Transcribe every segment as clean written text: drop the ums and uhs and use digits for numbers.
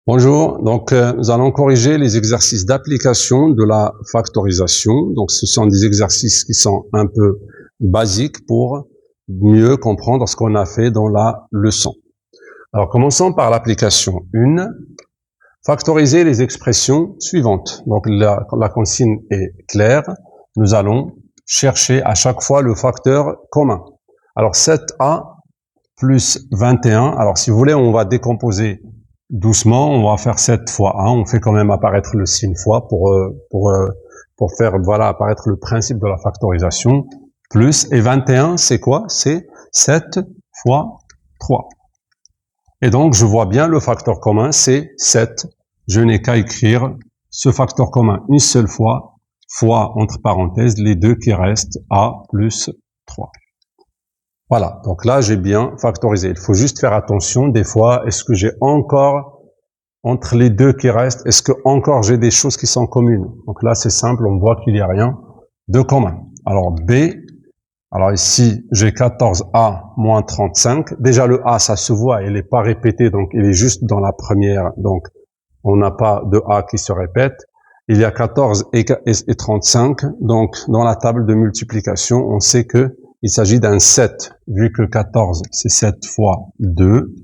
Bonjour, donc nous allons corriger les exercices d'application de la factorisation. Donc ce sont des exercices qui sont un peu basiques pour mieux comprendre ce qu'on a fait dans la leçon. Alors commençons par l'application 1. Factoriser les expressions suivantes. Donc la consigne est claire. Nous allons chercher à chaque fois le facteur commun. Alors 7a plus 21. Alors si vous voulez, on va décomposer doucement, on va faire 7 fois 1, on fait quand même apparaître le signe fois pour faire apparaître le principe de la factorisation. Plus, et 21, c'est quoi? C'est 7 fois 3. Et donc, je vois bien le facteur commun, c'est 7. Je n'ai qu'à écrire ce facteur commun une seule fois, fois, entre parenthèses, les deux qui restent, a plus 3. Voilà, donc là, j'ai bien factorisé. Il faut juste faire attention, des fois, est-ce que j'ai encore, entre les deux qui restent, est-ce que encore j'ai des choses qui sont communes? Donc là, c'est simple, on voit qu'il n'y a rien de commun. Alors B, alors ici, j'ai 14A moins 35. Déjà, le A, ça se voit, il n'est pas répété, donc il est juste dans la première, donc on n'a pas de A qui se répète. Il y a 14 et 35, donc dans la table de multiplication, on sait que il s'agit d'un 7, vu que 14, c'est 7 fois 2,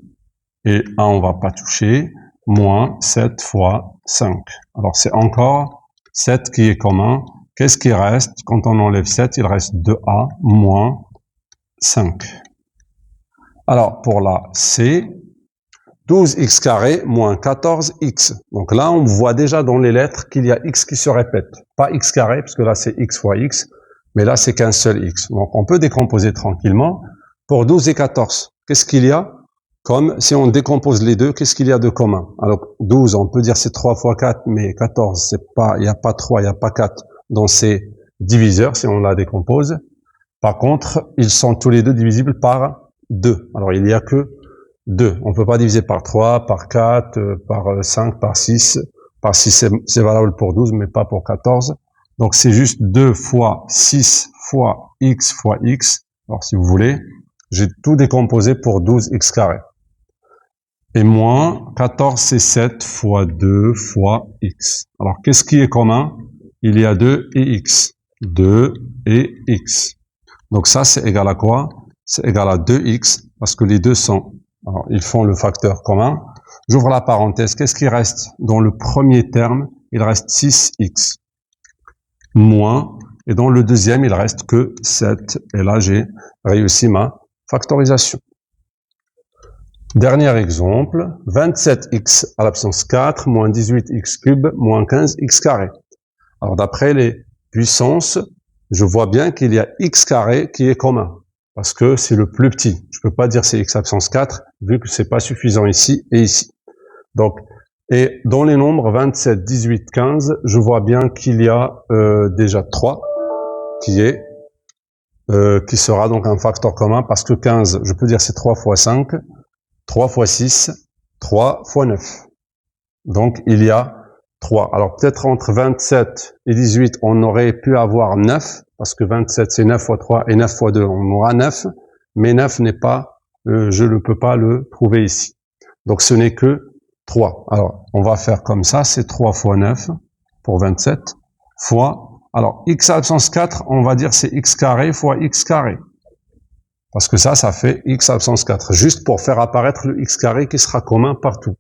et 1, on va pas toucher, moins 7 fois 5. Alors, c'est encore 7 qui est commun. Qu'est-ce qui reste? Quand on enlève 7, il reste 2A moins 5. Alors, pour la C, 12x carré moins 14x. Donc là, on voit déjà dans les lettres qu'il y a x qui se répète. Pas x carré, parce que là, c'est x fois x. Mais là, c'est qu'un seul x. Donc, on peut décomposer tranquillement. Pour 12 et 14, qu'est-ce qu'il y a? Comme si on décompose les deux, qu'est-ce qu'il y a de commun? Alors, 12, on peut dire c'est 3 fois 4, mais 14, c'est pas, il n'y a pas 3, il n'y a pas 4 dans ces diviseurs, si on la décompose. Par contre, ils sont tous les deux divisibles par 2. Alors, il n'y a que 2. On ne peut pas diviser par 3, par 4, par 5, par 6. Par 6, c'est valable pour 12, mais pas pour 14. Donc, c'est juste 2 fois 6 fois x. Alors, si vous voulez, j'ai tout décomposé pour 12x carré. Et moins 14, c'est 7 fois 2 fois x. Alors, qu'est-ce qui est commun? Il y a 2 et x. 2 et x. Donc, ça, c'est égal à quoi? C'est égal à 2x, parce que les deux sont... Alors, ils font le facteur commun. J'ouvre la parenthèse. Qu'est-ce qui reste dans le premier terme? Il reste 6x. Moins, et dans le deuxième, il reste que 7. Et là, j'ai réussi ma factorisation. Dernier exemple, 27x à l'absence 4, moins 18x cube, moins 15x carré. Alors, d'après les puissances, je vois bien qu'il y a x carré qui est commun, parce que c'est le plus petit. Je peux pas dire c'est x absence 4, vu que c'est pas suffisant ici et ici. Donc, et dans les nombres 27, 18, 15, je vois bien qu'il y a déjà 3 qui sera donc un facteur commun, parce que 15, je peux dire c'est 3 fois 5, 3 fois 6, 3 fois 9. Donc, il y a 3. Alors, peut-être entre 27 et 18, on aurait pu avoir 9, parce que 27, c'est 9 fois 3 et 9 fois 2, on aura 9, mais 9 n'est pas, je ne peux pas le trouver ici. Donc, ce n'est que 3. Alors, on va faire comme ça, c'est 3 fois 9 pour 27, fois, alors, x absence 4, on va dire c'est x carré fois x carré. Parce que ça fait x absence 4, juste pour faire apparaître le x carré qui sera commun partout.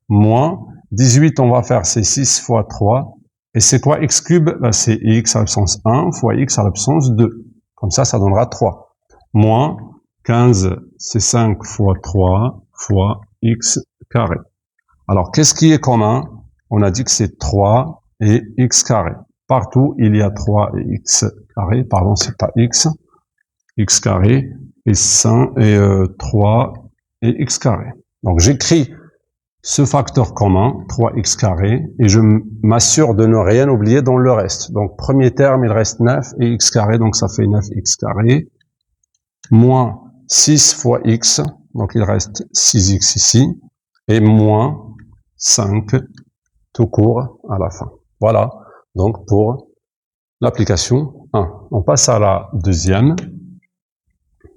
Moins 18, on va faire c'est 6 fois 3. Et c'est quoi x cube? Ben, c'est x à l'absence 1 fois x à l'absence 2. Comme ça donnera 3. Moins 15, c'est 5 fois 3 fois x carré. Alors, qu'est-ce qui est commun? On a dit que c'est 3 et x carré. Partout, il y a 3 et x carré. Pardon, c'est pas x carré et 5 et 3 et x carré. Donc, j'écris ce facteur commun, 3x carré, et je m'assure de ne rien oublier dans le reste. Donc, premier terme, il reste 9 et x carré, donc ça fait 9x carré, moins 6 fois x, donc il reste 6x ici, et moins 5 tout court à la fin. Voilà, donc pour l'application 1. On passe à la deuxième.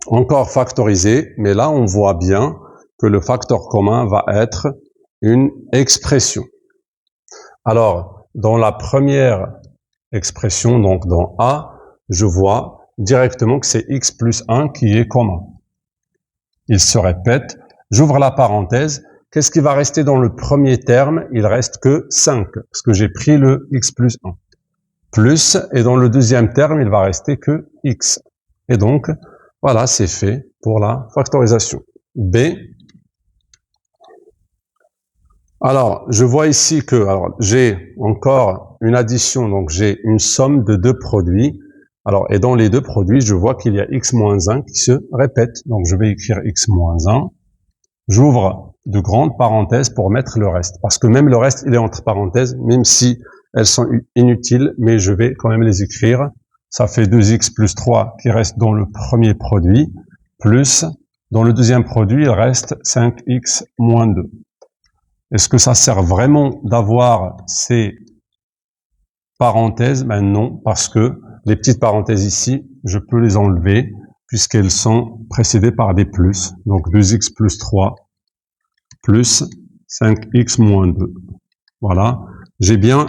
Encore factorisé, mais là, on voit bien que le facteur commun va être une expression. Alors, dans la première expression, donc dans A, je vois directement que c'est x plus 1 qui est commun. Il se répète. J'ouvre la parenthèse. Qu'est-ce qui va rester dans le premier terme? Il reste que 5, parce que j'ai pris le x plus 1. Plus, et dans le deuxième terme, il va rester que x. Et donc, voilà, c'est fait pour la factorisation. B. Alors, je vois ici que j'ai encore une addition, donc j'ai une somme de deux produits. Alors, et dans les deux produits, je vois qu'il y a x moins 1 qui se répète. Donc, je vais écrire x moins 1. J'ouvre de grandes parenthèses pour mettre le reste. Parce que même le reste, il est entre parenthèses, même si elles sont inutiles, mais je vais quand même les écrire. Ça fait 2x plus 3 qui reste dans le premier produit, plus, dans le deuxième produit, il reste 5x moins 2. Est-ce que ça sert vraiment d'avoir ces parenthèses? Ben non, parce que les petites parenthèses ici, je peux les enlever puisqu'elles sont précédées par des plus. Donc 2x plus 3 plus 5x moins 2. Voilà. J'ai bien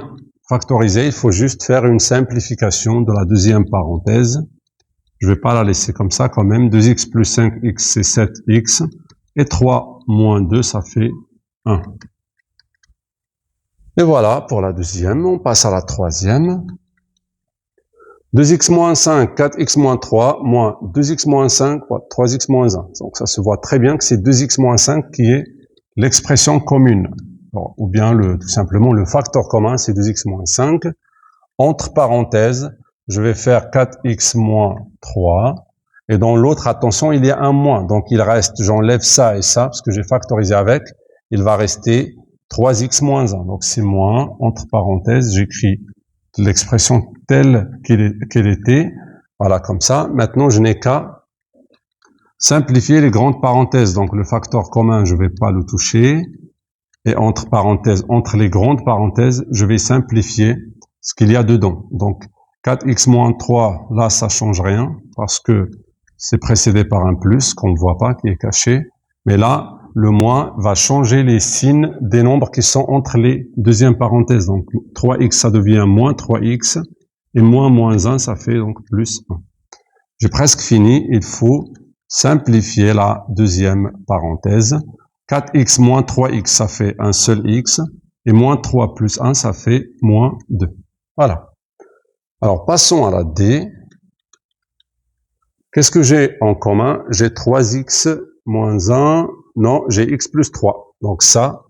factorisé. Il faut juste faire une simplification de la deuxième parenthèse. Je vais pas la laisser comme ça quand même. 2x plus 5x, c'est 7x. Et 3 moins 2, ça fait 1. Et voilà pour la deuxième. On passe à la troisième. 2x moins 5, 4x moins 3, moins 2x moins 5, 3x moins 1. Donc ça se voit très bien que c'est 2x moins 5 qui est l'expression commune. Bon, ou bien tout simplement le facteur commun, c'est 2x moins 5. Entre parenthèses, je vais faire 4x moins 3. Et dans l'autre, attention, il y a un moins. Donc il reste, j'enlève ça et ça, parce que j'ai factorisé avec. Il va rester 3x moins 1. Donc c'est moins, entre parenthèses, j'écris l'expression telle qu'elle était. Voilà, comme ça. Maintenant, je n'ai qu'à simplifier les grandes parenthèses. Donc le facteur commun, je ne vais pas le toucher. Et entre parenthèses, entre les grandes parenthèses, je vais simplifier ce qu'il y a dedans. Donc 4x moins 3, là, ça change rien, parce que c'est précédé par un plus, qu'on ne voit pas, qui est caché. Mais là, le moins va changer les signes des nombres qui sont entre les deuxièmes parenthèses. Donc 3x, ça devient moins 3x, et moins 1, ça fait donc plus 1. J'ai presque fini, il faut simplifier la deuxième parenthèse. 4x moins 3x, ça fait un seul x, et moins 3 plus 1, ça fait moins 2. Voilà. Alors, passons à la D. Qu'est-ce que j'ai en commun? J'ai 3x moins 1, non, j'ai x plus 3. Donc ça,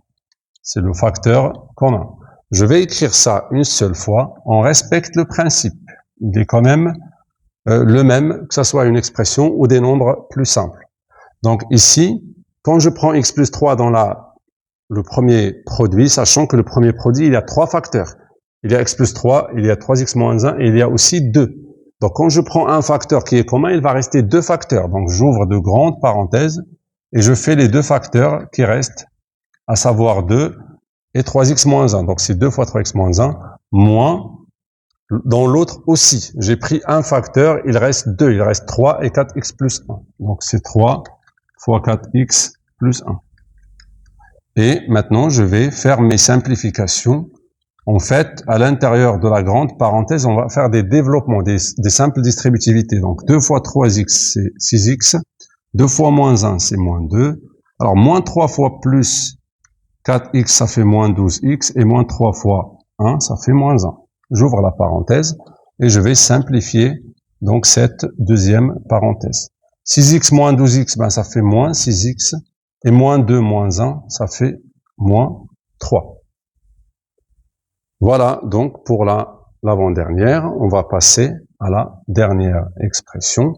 c'est le facteur commun. Je vais écrire ça une seule fois. On respecte le principe. Il est quand même le même, que ce soit une expression ou des nombres plus simples. Donc ici, quand je prends x plus 3 dans le premier produit, sachant que le premier produit, il y a trois facteurs. Il y a x plus 3, il y a 3x moins 1 et il y a aussi 2. Donc quand je prends un facteur qui est commun, il va rester deux facteurs. Donc j'ouvre de grandes parenthèses et je fais les deux facteurs qui restent, à savoir 2 et 3x moins 1. Donc c'est 2 fois 3x moins 1, moins, dans l'autre aussi. J'ai pris un facteur, il reste 2, il reste 3 et 4x plus 1. Donc c'est 3 fois 4x plus 1. Et maintenant, je vais faire mes simplifications. En fait, à l'intérieur de la grande parenthèse, on va faire des développements, des simples distributivités. Donc 2 fois 3x, c'est 6x. 2 fois moins 1, c'est moins 2. Alors, moins 3 fois plus 4x, ça fait moins 12x. Et moins 3 fois 1, ça fait moins 1. J'ouvre la parenthèse et je vais simplifier donc cette deuxième parenthèse. 6x moins 12x, ben ça fait moins 6x. Et moins 2 moins 1, ça fait moins 3. Voilà donc pour l'avant-dernière. On va passer à la dernière expression.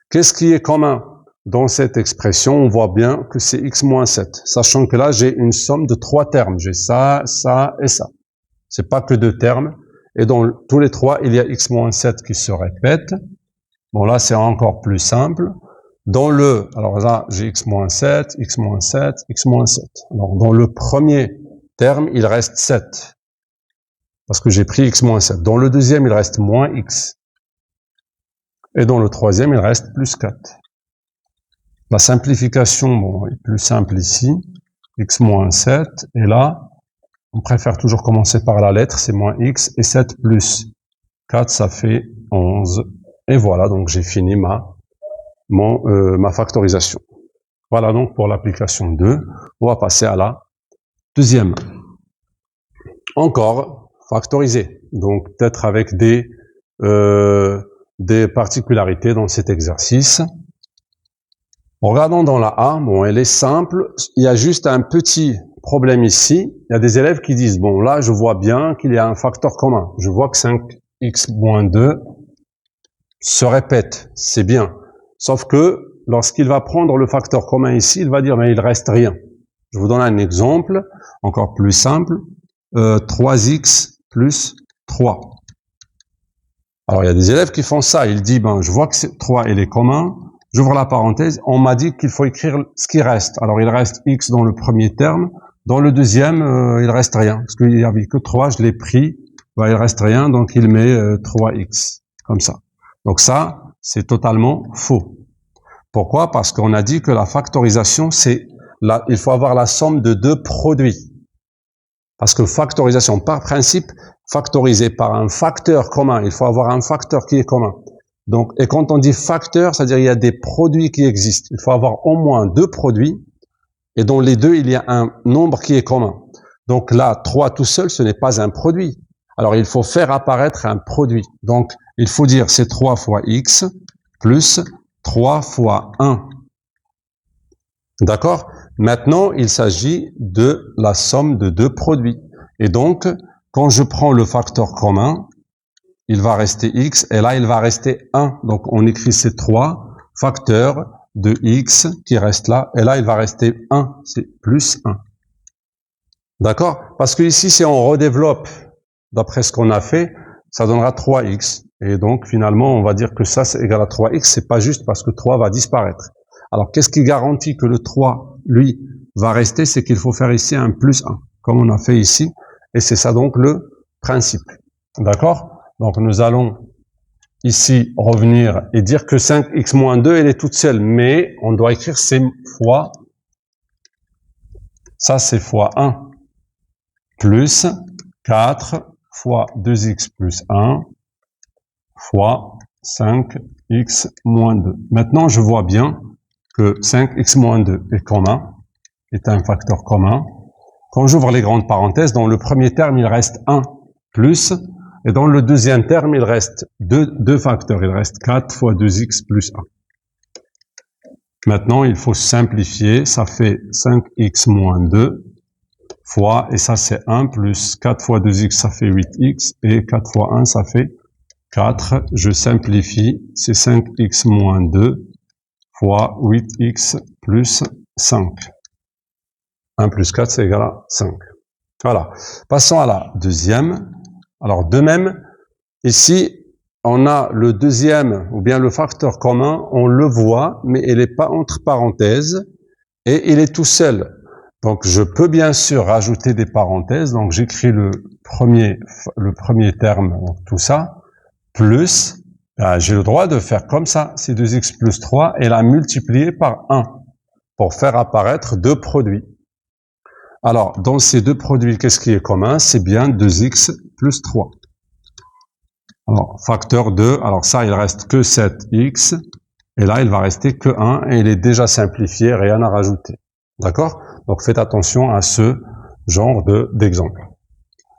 Qu'est-ce qui est commun dans cette expression? On voit bien que c'est x moins 7. Sachant que là, j'ai une somme de trois termes. J'ai ça, ça et ça. C'est pas que deux termes. Et dans tous les trois, il y a x moins 7 qui se répète. Bon, là, c'est encore plus simple. Alors là, j'ai x moins 7, x moins 7, x moins 7. Alors, dans le premier terme, il reste 7. Parce que j'ai pris x moins 7. Dans le deuxième, il reste moins x. Et dans le troisième, il reste plus 4. La simplification, bon, est plus simple ici. x moins 7, et là, on préfère toujours commencer par la lettre, c'est moins x, et 7 plus 4, ça fait 11. Et voilà, donc j'ai fini ma factorisation. Voilà donc pour l'application 2. On va passer à la deuxième. Encore factoriser, donc peut-être avec des particularités dans cet exercice. Regardons dans la A, bon, elle est simple, il y a juste un petit problème ici. Il y a des élèves qui disent, bon là je vois bien qu'il y a un facteur commun, je vois que 5x moins 2 se répète, c'est bien. Sauf que lorsqu'il va prendre le facteur commun ici, il va dire, mais il reste rien. Je vous donne un exemple, encore plus simple, 3x plus 3. Alors il y a des élèves qui font ça, ils disent, ben, je vois que 3 il est commun, j'ouvre la parenthèse, on m'a dit qu'il faut écrire ce qui reste. Alors il reste x dans le premier terme, dans le deuxième, il reste rien, parce qu'il n'y avait que 3, je l'ai pris, ben, il reste rien, donc il met 3x, comme ça. Donc ça, c'est totalement faux. Pourquoi? Parce qu'on a dit que la factorisation, il faut avoir la somme de deux produits. Parce que factorisation, par principe, factorisé par un facteur commun, il faut avoir un facteur qui est commun. Donc, et quand on dit facteur, c'est-à-dire il y a des produits qui existent. Il faut avoir au moins deux produits, et dans les deux, il y a un nombre qui est commun. Donc là, 3 tout seul, ce n'est pas un produit. Alors, il faut faire apparaître un produit. Donc, il faut dire c'est 3 fois x plus 3 fois 1. D'accord? Maintenant, il s'agit de la somme de deux produits. Et donc, quand je prends le facteur commun, il va rester x, et là, il va rester 1. Donc, on écrit ces 3 facteurs de x qui restent là, et là, il va rester 1. C'est plus 1. D'accord? Parce que ici, si on redéveloppe, d'après ce qu'on a fait, ça donnera 3x. Et donc, finalement, on va dire que ça, c'est égal à 3x. C'est pas juste parce que 3 va disparaître. Alors, qu'est-ce qui garantit que le 3, lui, va rester? C'est qu'il faut faire ici un plus 1, comme on a fait ici. Et c'est ça donc le principe. D'accord? Donc, nous allons ici revenir et dire que 5x moins 2, elle est toute seule. Mais on doit écrire c'est fois, ça c'est fois 1, plus 4 fois 2x plus 1 fois 5x moins 2. Maintenant, je vois bien que 5x moins 2 est commun, est un facteur commun. Quand j'ouvre les grandes parenthèses, dans le premier terme, il reste 1 plus, et dans le deuxième terme, il reste deux facteurs. Il reste 4 fois 2x plus 1. Maintenant, il faut simplifier. Ça fait 5x moins 2 fois, et ça c'est 1 plus 4 fois 2x, ça fait 8x, et 4 fois 1, ça fait 4. Je simplifie. C'est 5x moins 2 fois 8x plus 5. 1 plus 4, c'est égal à 5. Voilà. Passons à la deuxième. Alors, de même, ici, on a le deuxième, ou bien le facteur commun, on le voit, mais il n'est pas entre parenthèses, et il est tout seul. Donc, je peux bien sûr rajouter des parenthèses. Donc, j'écris le premier terme, donc tout ça, plus, j'ai le droit de faire comme ça, c'est 2x plus 3, et la multiplier par 1, pour faire apparaître deux produits. Alors, dans ces deux produits, qu'est-ce qui est commun? C'est bien 2x plus 3. Alors, facteur 2, alors ça, il reste que 7x, et là, il va rester que 1, et il est déjà simplifié, rien à rajouter. D'accord? Donc, faites attention à ce genre d'exemple.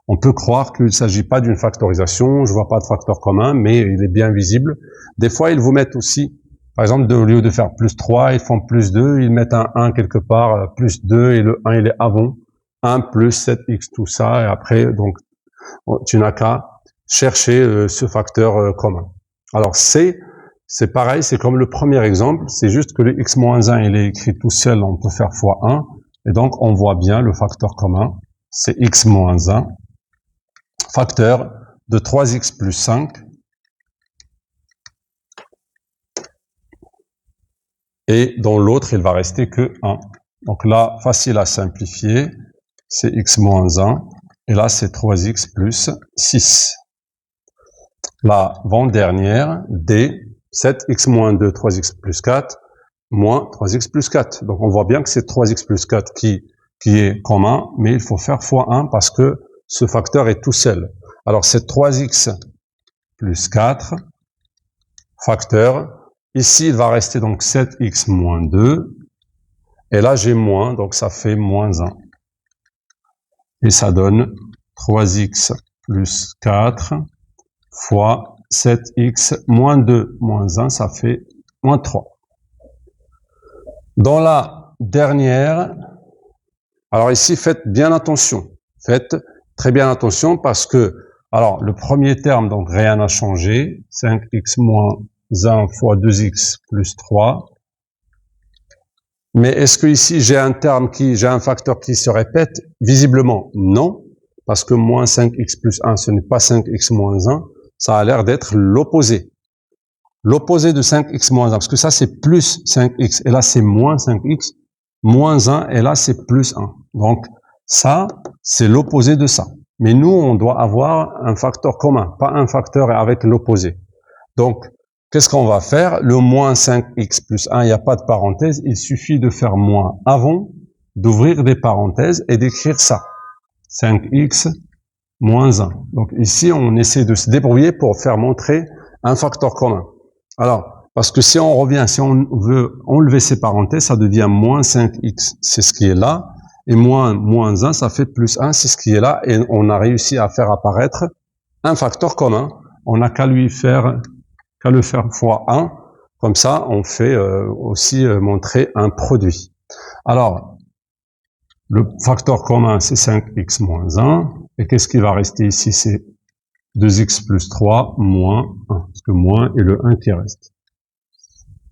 On peut croire qu'il ne s'agit pas d'une factorisation, je vois pas de facteur commun, mais il est bien visible. Des fois, ils vous mettent aussi, par exemple, au lieu de faire plus 3, ils font plus 2, ils mettent un 1 quelque part, plus 2, et le 1, il est avant. 1 plus 7x, tout ça, et après, donc, tu n'as qu'à chercher ce facteur commun. Alors, c'est pareil, c'est comme le premier exemple, c'est juste que le x moins 1, il est écrit tout seul, on peut faire fois 1, et donc, on voit bien le facteur commun, c'est x moins 1, facteur de 3x plus 5, et dans l'autre, il va rester que 1. Donc là, facile à simplifier, c'est x moins 1, et là, c'est 3x plus 6. La avant-dernière, D, 7x moins 2, 3x plus 4, moins 3x plus 4. Donc on voit bien que c'est 3x plus 4 qui qui est commun, mais il faut faire fois 1 parce que ce facteur est tout seul. Alors c'est 3x plus 4, facteur. Ici, il va rester donc 7x moins 2. Et là, j'ai moins, donc ça fait moins 1. Et ça donne 3x plus 4 fois 7x moins 2 moins 1, ça fait moins 3. Dans la dernière, alors ici, faites bien attention. Faites très bien attention parce que, alors, le premier terme, donc rien n'a changé. 5x moins 1 fois 2x plus 3. Mais est-ce que ici, j'ai un facteur qui se répète? Visiblement, non. Parce que moins 5x plus 1, ce n'est pas 5x moins 1. Ça a l'air d'être l'opposé. L'opposé de 5x moins 1, parce que ça, c'est plus 5x. Et là, c'est moins 5x. Moins 1, et là, c'est plus 1. Donc, ça, c'est l'opposé de ça. Mais nous, on doit avoir un facteur commun, pas un facteur avec l'opposé. Donc, qu'est-ce qu'on va faire? Le moins 5x plus 1, il n'y a pas de parenthèse. Il suffit de faire moins avant, d'ouvrir des parenthèses et d'écrire ça. 5x moins 1. Donc ici, on essaie de se débrouiller pour faire montrer un facteur commun. Alors, parce que si on revient, si on veut enlever ces parenthèses, ça devient moins 5x, c'est ce qui est là. Et moins 1, ça fait plus 1, c'est ce qui est là. Et on a réussi à faire apparaître un facteur commun. On n'a qu'à le faire fois 1. Comme ça, on fait aussi montrer un produit. Alors, le facteur commun, c'est 5x moins 1. Et qu'est-ce qui va rester ici? C'est 2x plus 3 moins 1. Parce que moins est le 1 qui reste.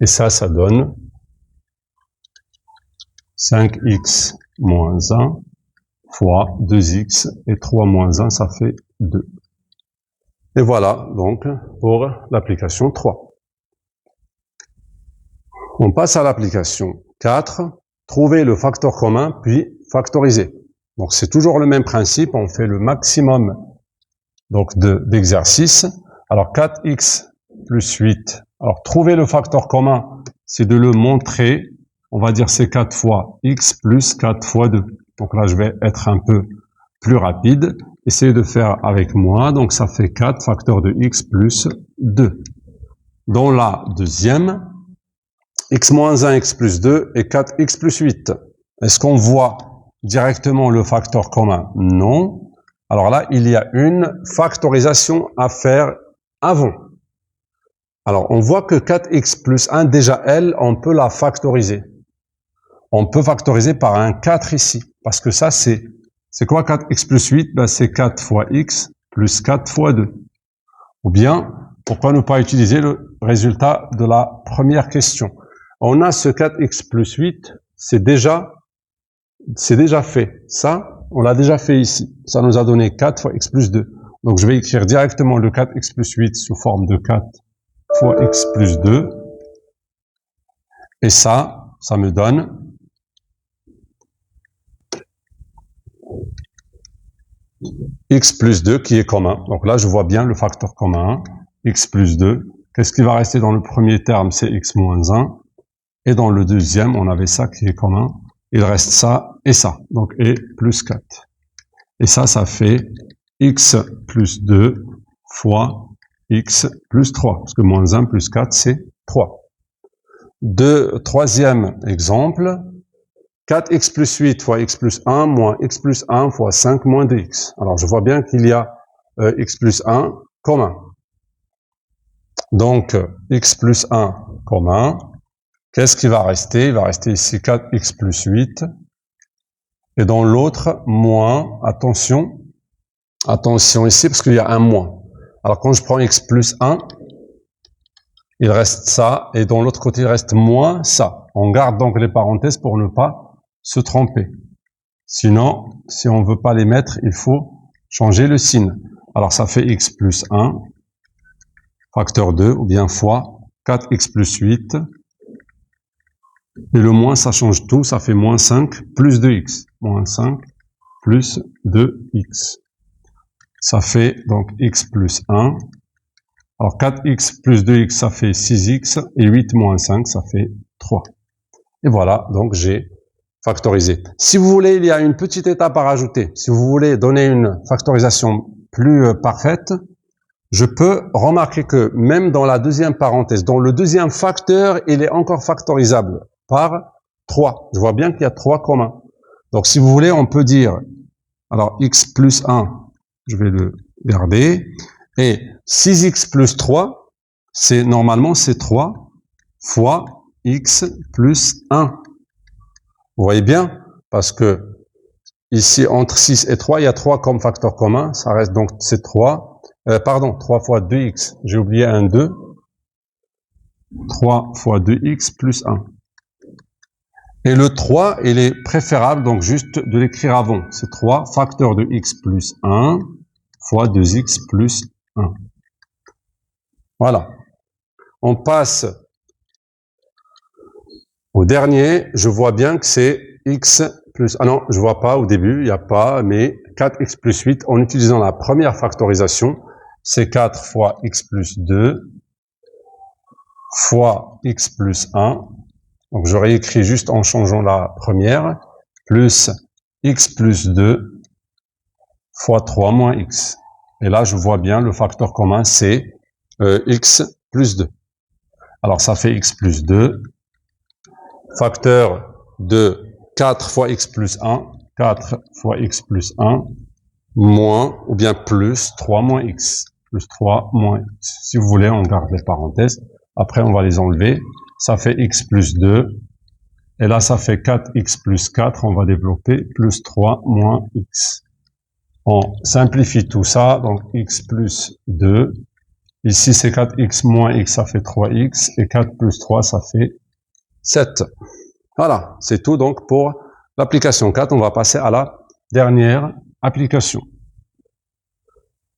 Et ça donne 5x moins 1 fois 2x. Et 3 moins 1, ça fait 2. Et voilà, donc, pour l'application 3. On passe à l'application 4. Trouver le facteur commun, puis factoriser. Donc, c'est toujours le même principe. On fait le maximum donc d'exercices. Alors, 4x plus 8. Alors, trouver le facteur commun, c'est de le montrer. On va dire c'est 4 fois x plus 4 fois 2. Donc là, je vais être un peu plus rapide. Essayez de faire avec moi. Donc, ça fait 4 facteur de x plus 2. Dans la deuxième, x moins 1, x plus 2 et 4x plus 8. Est-ce qu'on voit directement le facteur commun? Non. Alors là, il y a une factorisation à faire avant. Alors, on voit que 4x plus 1, déjà, elle, on peut la factoriser. On peut factoriser par un 4 ici. Parce que ça, c'est quoi 4x plus 8? Ben, c'est 4 fois x plus 4 fois 2. Ou bien, pourquoi ne pas utiliser le résultat de la première question? On a ce 4x plus 8, c'est déjà fait. Ça, on l'a déjà fait ici. Ça nous a donné 4 fois x plus 2. Donc, je vais écrire directement le 4x plus 8 sous forme de 4 fois x plus 2. Et ça me donne x plus 2 qui est commun. Donc là, je vois bien le facteur commun. X plus 2. Qu'est-ce qui va rester dans le premier terme? C'est x moins 1. Et dans le deuxième, on avait ça qui est commun. Il reste ça et ça. Donc, et plus 4. Et ça fait x plus 2 fois x plus 3. Parce que moins 1 plus 4, c'est 3. Troisième exemple. 4x plus 8 fois x plus 1 moins x plus 1 fois 5 moins 2x. Alors, je vois bien qu'il y a x plus 1 commun. Donc, x plus 1 commun. Qu'est-ce qui va rester? Il va rester ici 4x plus 8. Et dans l'autre, moins, attention ici, parce qu'il y a un moins. Alors, quand je prends x plus 1, il reste ça, et dans l'autre côté, il reste moins ça. On garde donc les parenthèses pour ne pas se tromper. Sinon, si on ne veut pas les mettre, il faut changer le signe. Alors, ça fait x plus 1, facteur 2, ou bien fois 4x plus 8. Et le moins, ça change tout, ça fait moins 5 plus 2x. Moins 5 plus 2x. Ça fait donc x plus 1. Alors 4x plus 2x, ça fait 6x. Et 8 moins 5, ça fait 3. Et voilà, donc j'ai factoriser. Si vous voulez, il y a une petite étape à rajouter. Si vous voulez donner une factorisation plus parfaite, je peux remarquer que même dans la deuxième parenthèse, dans le deuxième facteur, il est encore factorisable par 3. Je vois bien qu'il y a 3 communs. Donc, si vous voulez, on peut dire, alors, x plus 1, je vais le garder, et 6x plus 3, normalement, c'est 3 fois x plus 1. Vous voyez bien? Parce que ici, entre 6 et 3, il y a 3 comme facteur commun. Ça reste donc, c'est 3. 3 fois 2x. J'ai oublié un 2. 3 fois 2x plus 1. Et le 3, il est préférable, donc juste de l'écrire avant. C'est 3 facteur de x plus 1 fois 2x plus 1. Voilà. On passe au dernier. Je vois bien que c'est x plus... Ah non, je vois pas au début, il n'y a pas, mais 4x plus 8, en utilisant la première factorisation, c'est 4 fois x plus 2 fois x plus 1. Donc, j'aurais écrit juste en changeant la première, plus x plus 2 fois 3 moins x. Et là, je vois bien le facteur commun, c'est x plus 2. Alors, ça fait x plus 2, facteur de 4 fois x plus 1, 4 fois x plus 1, moins, ou bien plus 3 moins x, plus 3 moins x. Si vous voulez, on garde les parenthèses. Après, on va les enlever. Ça fait x plus 2. Et là, ça fait 4x plus 4. On va développer plus 3 moins x. On simplifie tout ça. Donc, x plus 2. Ici, c'est 4x moins x, ça fait 3x. Et 4 plus 3, ça fait 7. Voilà, c'est tout donc pour l'application 4. On va passer à la dernière application.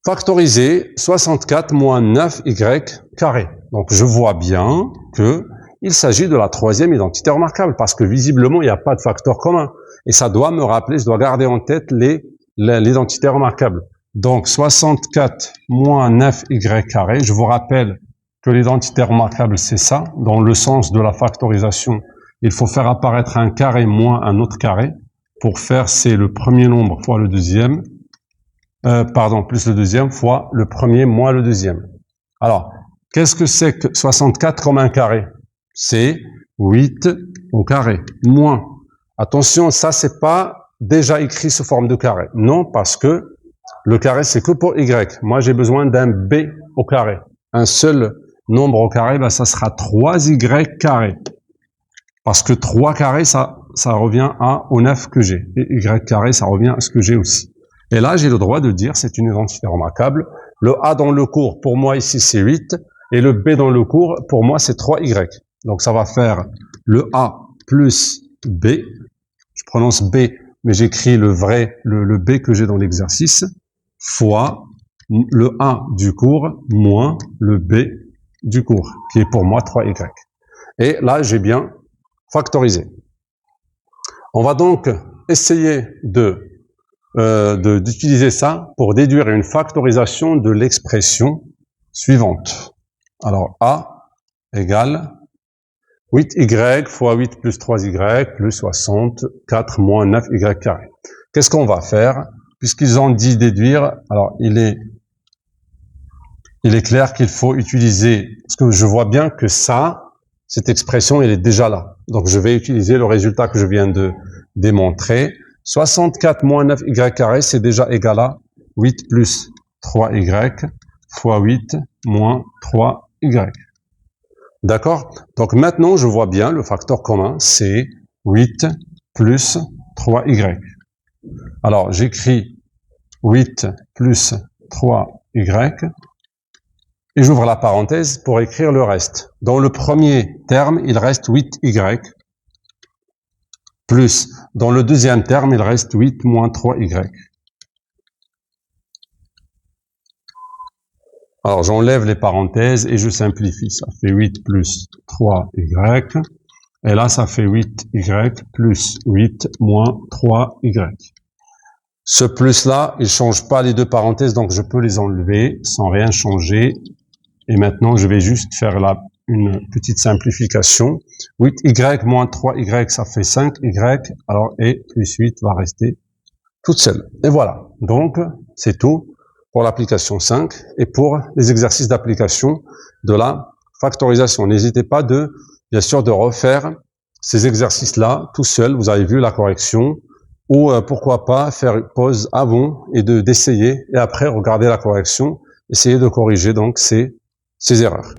Factoriser 64 moins 9y carré. Donc, je vois bien que il s'agit de la troisième identité remarquable parce que visiblement, il n'y a pas de facteur commun. Et ça doit me rappeler, je dois garder en tête l'identité remarquable. Donc, 64 moins 9y carré. Je vous rappelle que l'identité remarquable, c'est ça. Dans le sens de la factorisation, il faut faire apparaître un carré moins un autre carré. Pour faire, c'est le premier nombre fois le deuxième. Plus le deuxième fois le premier moins le deuxième. Alors, qu'est-ce que c'est que 64 comme un carré? C'est 8 au carré, moins. Attention, ça, c'est pas déjà écrit sous forme de carré. Non, parce que le carré, c'est que pour y. Moi, j'ai besoin d'un b au carré. Un seul nombre au carré, ben, ça sera 3y carré. Parce que 3 carrés, ça revient au 9 que j'ai. Et y carré, ça revient à ce que j'ai aussi. Et là, j'ai le droit de dire, c'est une identité remarquable. Le a dans le cours, pour moi, ici, c'est 8. Et le b dans le cours, pour moi, c'est 3y. Donc, ça va faire le a plus b. Je prononce b, mais j'écris le vrai, le b que j'ai dans l'exercice, fois le a du cours moins le b du cours, qui est pour moi 3y. Et là, j'ai bien factorisé. On va donc essayer d'utiliser ça pour déduire une factorisation de l'expression suivante. Alors, a égale 8y fois 8 plus 3y plus 64 moins 9y carré. Qu'est-ce qu'on va faire? Puisqu'ils ont dit déduire, alors il est clair qu'il faut utiliser, parce que je vois bien que cette expression, elle est déjà là. Donc je vais utiliser le résultat que je viens de démontrer. 64 moins 9y carré, c'est déjà égal à 8 plus 3y fois 8 moins 3y. D'accord? Donc maintenant, je vois bien le facteur commun, c'est 8 plus 3y. Alors, j'écris 8 plus 3y et j'ouvre la parenthèse pour écrire le reste. Dans le premier terme, il reste 8y plus. Dans le deuxième terme, il reste 8 moins 3y. Alors, j'enlève les parenthèses et je simplifie. Ça fait 8 plus 3y. Et là, ça fait 8y plus 8 moins 3y. Ce plus-là, il ne change pas les deux parenthèses, donc je peux les enlever sans rien changer. Et maintenant, je vais juste faire une petite simplification. 8y moins 3y, ça fait 5y. Alors, et plus 8 va rester toute seule. Et voilà. Donc, c'est tout pour l'application 5 et pour les exercices d'application de la factorisation. N'hésitez pas bien sûr, de refaire ces exercices-là tout seul. Vous avez vu la correction. Ou pourquoi pas faire une pause avant et d'essayer et après regarder la correction, essayer de corriger donc ces erreurs.